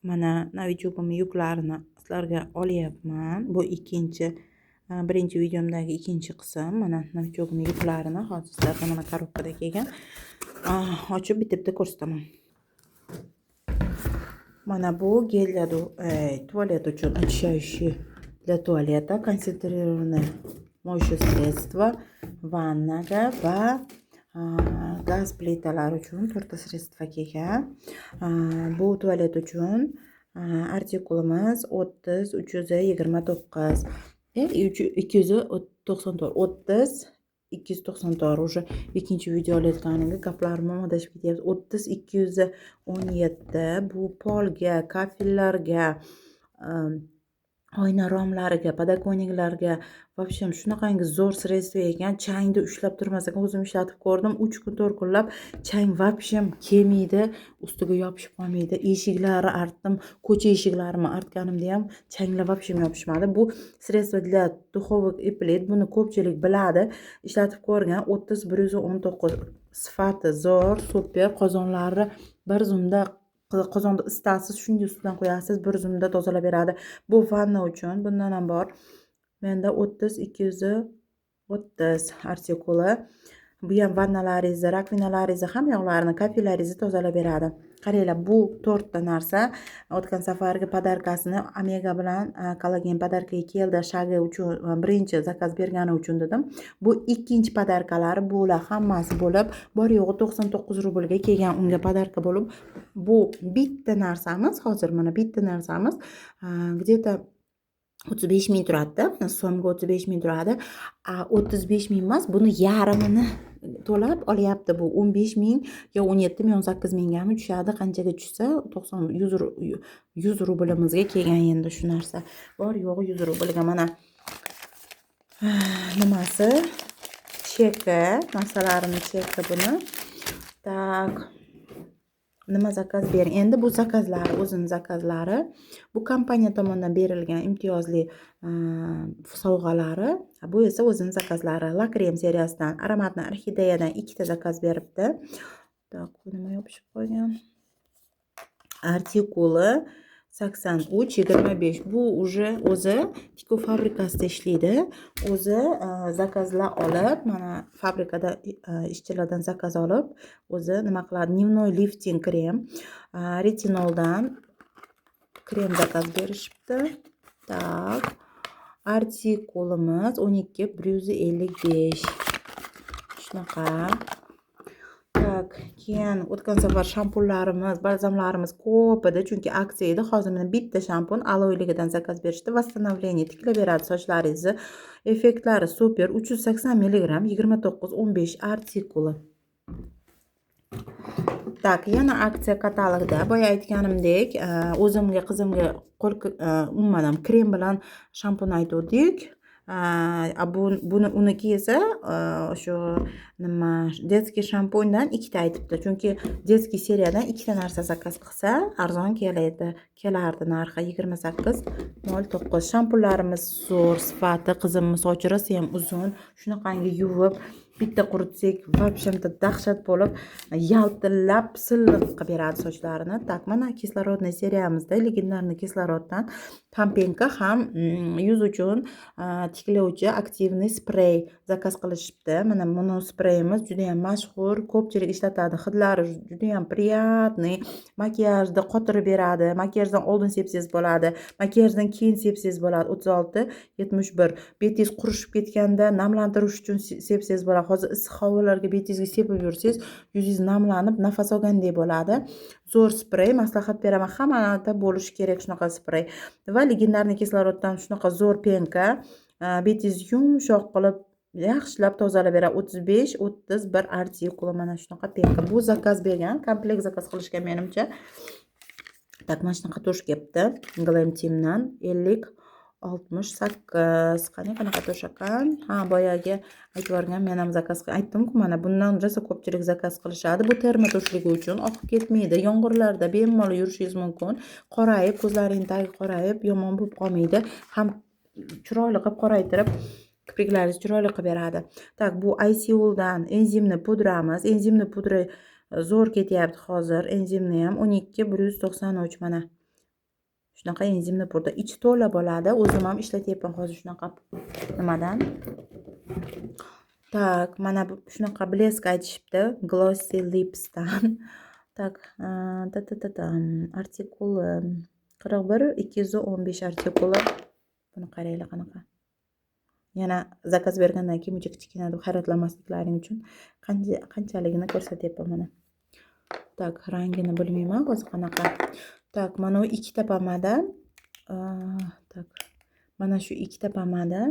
mana Navichugim yuklarini sizlarga olyapman. Bu birinchi videomdagi ikkinchi qism. Mana Navichugim yuklarini hozir sizlarga mana korobkada kelgan. Ochib bitta ko'rsataman. Mana bu gel tualet uchun очищающий для туалета, концентрированное моющее средство vannaga va gaz plitalari uchun to'rtta sredstva kelgan. Bu tualet uchun artikulimiz 30 329 294 294 уже ikkinchi video olayotganimga gaplarim adashib ketyapti. 30 217 bu polga, kafellarga, oyna romlariga, podokонникларga вообще shunaqangi zo'r sredstva ekan. Changni ushlab turmas ekan. O'zim ishlatib ko'rdim. 3 kun 4 kunlab chang вообще kelmaydi, ustiga yopishib qolmaydi. Eshiklari artdim, ko'cha eshiklarini artganimda ham changlar вообще yopishmadi. Bu sredstvo для духовых и плит. Buni ko'pchilik biladi. Ishlatib ko'rgan. 30 119 sifati zo'r, super. Qozonlari bir zumda qozonda isitasiz, shunday ustidan qo'yasiz, bir zumda tozalab beradi. Bu vanna uchun bundan ham bor. Menda 30 230 artikuli. Bu ham vannalaringizni, rakvinalaringizni, hamma yoqlarini, kafellaringizni tozalab beradi. Qaranglar, bu 4 ta narsa. O'tgan safargi podarkasini Omega bilan kollagen podarkaga keldi. Shagi uchun birinchi zakaz bergani uchun dedim. Bu ikkinchi podarkalari bular hammasi bo'lib, bor yo'g'i 99 rublga kelgan unga podarka bo'lib. Bu bitta narsamiz, hozir mana bitta narsamiz где-то 35 ming turadi. So'mga 35 ming turadi. 35 ming emas, buni yarmini to'lab olyapti. Bu 15 ming yo 17 ming 18 mingami tushadi. Qanchaga tushsa 100 rublimizga kelgan endi shu narsa. Bor yo'g'i 100 rublga mana nimasi cheki, narsalarini cheki buni. Tak. Nima zakaz bering. Endi bu zakazlari, o'zim zakazlari. Bu kompaniya tomonidan berilgan imtiyozli sovg'alari. Bu esa o'zim zakazlari. La krem seriyasidan, aromatni orxideyadan 2 ta zakaz beribdi. Tak, bu nima yopishib qolgan? Artikuli 83 25. Bu уже o'zi tikuv fabrikasida ishlaydi. O'zi zakazlar olib, mana fabrikada ishchilardan zakaz olib, o'zi nima qiladi? Dnevной lifting krem, retinoldan krem zakaz berishibdi. Tak. Artikulimiz 12 155. Shunaqa. Tak, keyin o'tgan safar shampunlarimiz, balzamlarimiz ko'p edi, chunki aksiya edi. Hozir mana bitta shampun aloyligidan zakaz berishdi. Восстановление tiklab beradi sochlaringizni. Effektlari super. 380 mg 29 15 artikuli. Tak, yana aksiya katalogida boya aytganimdek, o'zimga, qizimga umuman krem bilan shampun aytdik. Buniki esa shu nima детский shampundan 2 ta aytibdi. Chunki детский seriyadan 2 ta narsa zakaz qilsa arzon kelardi narxi 28.09. Shampunlarimiz zo'r sifati, qizimning sochi rosa ham uzun, shunaqangi yuvib bitta quritsak вообще dahshat bo'lib yaltillab silliq qilib beradi sochlarini. Tak, mana kislorodniy seriyamizda legendarniy kisloroddan Pampenka ham yuz uchun tiklovchi aktivniy sprey zakaz qilishibdi. Mana mono spreyimiz juda ham mashhur, ko'pchilik ishlatadi. Hidlari juda ham приятный, makiyajni qotirib beradi. Makiyajdan oldin sepsangiz bo'ladi, makiyajdan keyin sepsangiz bo'ladi. 36 71. Betingiz qurishib ketganda namlantirish uchun sepsangiz bo'ladi. Hozir issiq havolarga betingizga sepib yursangiz, yuzingiz namlanib, nafas olgandek bo'ladi. Zo'r sprey, maslahat beraman. Hammada bo'lishi kerak shunaqa sprey. Va legendarniy kisloroddan shunaqa zo'r penka, betingizni yumshoq qilib yaxshilab tozalab beradi. 35 31 artikuli mana shunaqa penka. Bu zakaz bergan, komplekt zakaz qilishgan menimcha. Tak, mana shunaqa tush kelibdi. Glam Teamdan 50 68. Qanaqa tush ekan? Boyagi aytib yuborgan, men ham zakaz aytdim-ku, mana bundan rosa ko'pchilik zakaz qilishadi. Bu termotoshligi uchun oqib ketmaydi. Yomg'irlarda bemalol yurishingiz mumkin. Qorayib, ko'zlaring tagi qorayib, yomon bo'lib qolmaydi. Ham chiroyli qilib qoraytirib, kipriklaringizni chiroyli qilib beradi. Tak, bu ICUldan enzimni pudramiz. Enzimni pudra zo'r ketyapti hozir. Enzimni ham 12 193 mana. shunaqa enzimni pudra. Ichi to'la bo'ladi. O'zim ham ishlatyapman hozir shunaqa nimadan. Tak, mana bu shunaqa blesk aytishibdi. Glossy Lips'dan. Tak, artikuli 41 215 artikuli. Buni qaranglar qanaqa. Yana zakaz bergandan keyin buncha kichkina deb hayratlanmasliklaring uchun qanchaligini ko'rsatyapman mana. Tak, rangini bilmayman hozir qanaqa. Tak, mana bu ikkita pomada. Tak. Mana shu ikkita pomada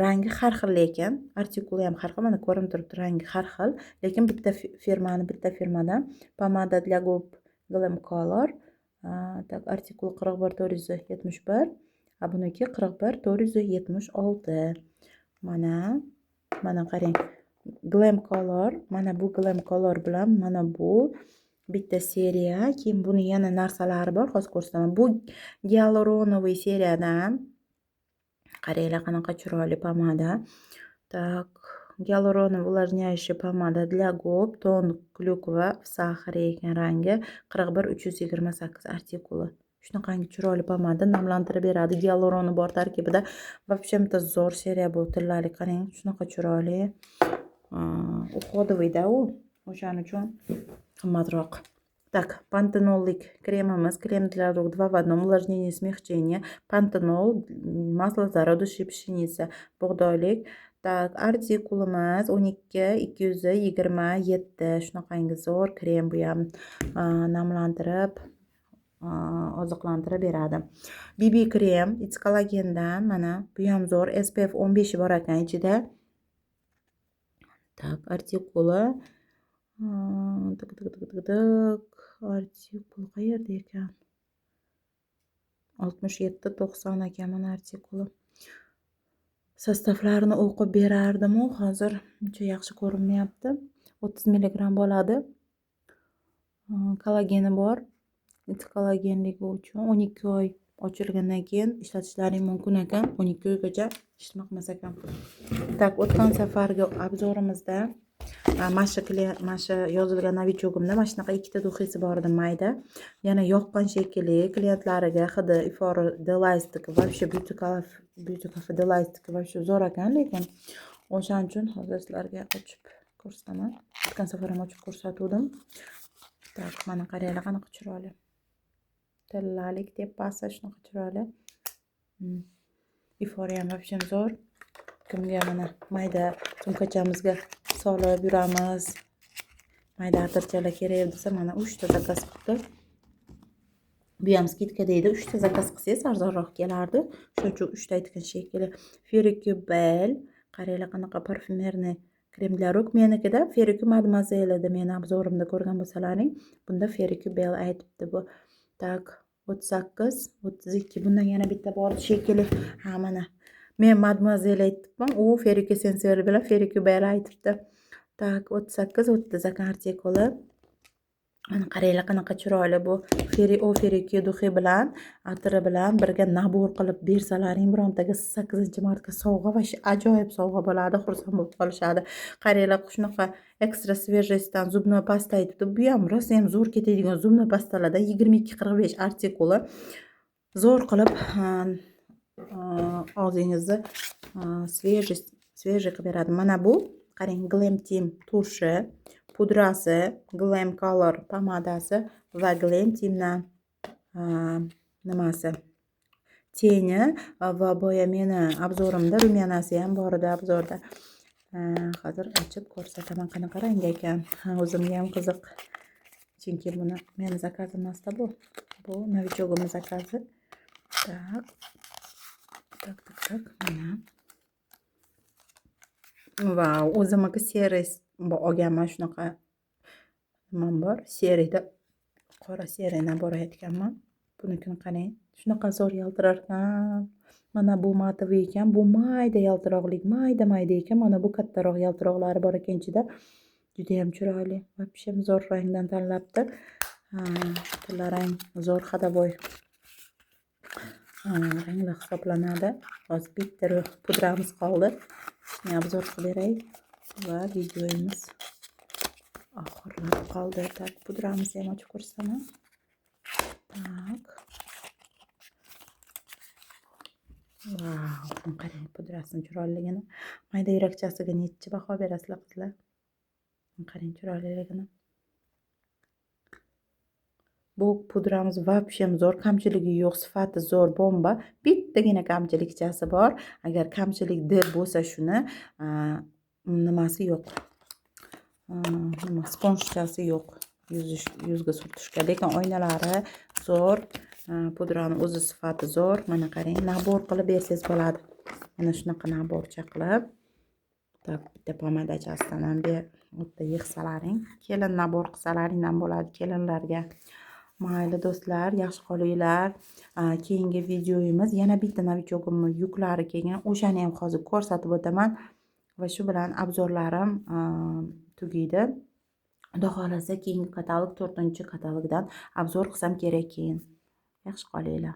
rangi har xil, lekin artikuli ham har xil. Mana ko'rinib turibdi, rangi har xil, lekin bitta firmadan pomada для губ Glam Color. Tak, artikul 41471, a buniki 41476. Mana qarang. Glam Color, mana bu Glam Color bilan mana bu bitta seriya. Keyin buni yana narsalari bor, hozir ko'rsataman. Bu gyaluronoviy seriyadan. Qaranglar qanaqa chiroyli pomada. Так, гиалуроновый увлажняющий помада для губ, тон клюква в сахаре ekan rangi 41328 artikuli. Shunaqangi chiroyli pomada, namlantirib beradi. Gialuroni bor tarkibida. Вообще-то zo'r seriya bu, tillali qarang, shunaqa chiroyli. Uходовый-da u, o'shaning uchun qimmatroq. Так, пантенолlik kremimiz, krem для рук 2 в 1, увлажнение, смягчение, пантенол, масло зародышей pшеница, bug'doylik. Так, artikulimiz 12227, shunaqangi zo'r krem, bu ham namlantirib, oziqlantirib beradi. BB krem It's Collagen'dan, mana bu ham zo'r, SPF 15 bor ekan ichida. Tak, artikuli artikul qayerda ekan? 67-90 ekan mana artikuli. Sostavlarini o'qib berardim, hozir uncha yaxshi ko'rinmayapti. 30 mg bo'ladi. Kollageni bor. Kollagenligi uchun 12 oy ochilgandan keyin ishlatishlaring mumkin ekan. 12 oygacha ishlamas ekan. Tak, o'tgan safargi obzorimizda mana shu yozilgan novichogimda mana shunaqa ikkita duxisi bor edi mayda. Yana yoqqan shekilli klientlariga hidi ifori Delastic вообще Beauty Cafe Delastic вообще zo'r ekan, lekin o'shaning uchun hozir sizlarga ochib ko'rsataman. O'tgan safar ham ochib ko'rsatdim. Tak, mana qaranglar qanaqa chiroyli. Tillalik tepasi shunaqa chiroyli. Ifori ham вообще zo'r. Kimga mana mayda sumkachamizga solib yuramiz, mayda atirchalar kerak desa, mana 3 ta zakaz qildi. Bu ham skidka deydi. 3 ta zakaz qilsangiz arzonroq kelardi. Shuning uchun 3 ta aytgan shekilli. Ferricubel, qaranglar qanaqa parfumerniy krem для рук. Menikida Ferricu Mademoiselle edi, meni obzorimda ko'rgan bo'lsalaring. Bunda Ferricubel aytibdi bu. Tak, 38, 32. Bundan yana bitta bor shekilli. Ha, mana. Men Mademoiselle aytibman, u Ferricu Sensuel bilan Ferricubel aytibdi. Tak, 38, 30 ekan artikuli. Mana qaranglar qanaqa chiroyli bu. Ferricu duxi bilan, atiri bilan birga nabor qilib bersalaring, birontaga 8-marta sovg'a va ajoyib sovg'a bo'ladi, xursand bo'lib qolishadi. Qaranglar, shunaqa ekstra svejestdan zubnoy pasta aytibdi. Bu ham rosa ham zo'r ketadigan zubnoy pastalardan 22-45 artikuli. Zo'r qilib og'zingizni svejiy qilib beradi. Mana bu qarang, Glam Team turshi, pudrasi, Glam Color pomadasi va Glam Teamdan nimasi teni va boya meni obzorimda rumyanasi ham bor edi obzorda. Hozir ochib ko'rsataman qanaqa rang ekan. O'zimga ham qiziq. Chunki buni meni zakazim emasda bu. Bu novichogimning zakazi. Tak. Mana. Vau, o'zimga servis olganman, shunaqa nimam bor. Seriyda qora seriyadan borayotganman. Bunikini qarang. Shunaqa zo'r yaltirar ekan. Mana bu matoviy ekan. Bu mayda yaltiroqlik, mayda ekan. Mana bu kattaroq yaltiroqlari bor ekan ichida. Juda ham chiroyli. Вообще zo'r rangdan tanlabdi. Tillarang zo'r xadabo'y ranglar hisoblanadi. Hozir bitta pudramiz qoldi. Shuni obzor qilib beray va videomiz oxirlab qoldi. Tak, pudramizni ham ochib ko'rsataman. Tak. Vau, qarang pudrasini chiroyliligini. Mayda yurakchasiga nechi baho berasizlar qizlar? Qarang chiroyliligini. Bu pudramiz вообще zo'r, kamchiligi yo'q, sifati zo'r, bomba. Bittagina kamchilikchasi bor. Agar kamchilik deb bo'lsa shuni nimasi yo'q. Nima sponjchasi yo'q. Yuzga surtishga, lekin oynalari zo'r. Pudrani o'zi sifati zo'r. Mana qarang, nabor qilib bersangiz bo'ladi. Mana shunaqa naborcha qilib. Tak, bitta pomadachasidan ham bitta yig'salaring, kelin nabor qilsalaring ham bo'ladi kelinlarga. Mayli do'stlar, yaxshi qolinglar. Keyingi videoyimiz yana bitta novichogimni yuklari kelgan. O'shani ham hozir ko'rsatib o'taman va shu bilan obzorlarim tugaydi. Xudo xolasa keyingi katalog 4-katalogdan obzor qilsam kerak keyin. Yaxshi qolinglar.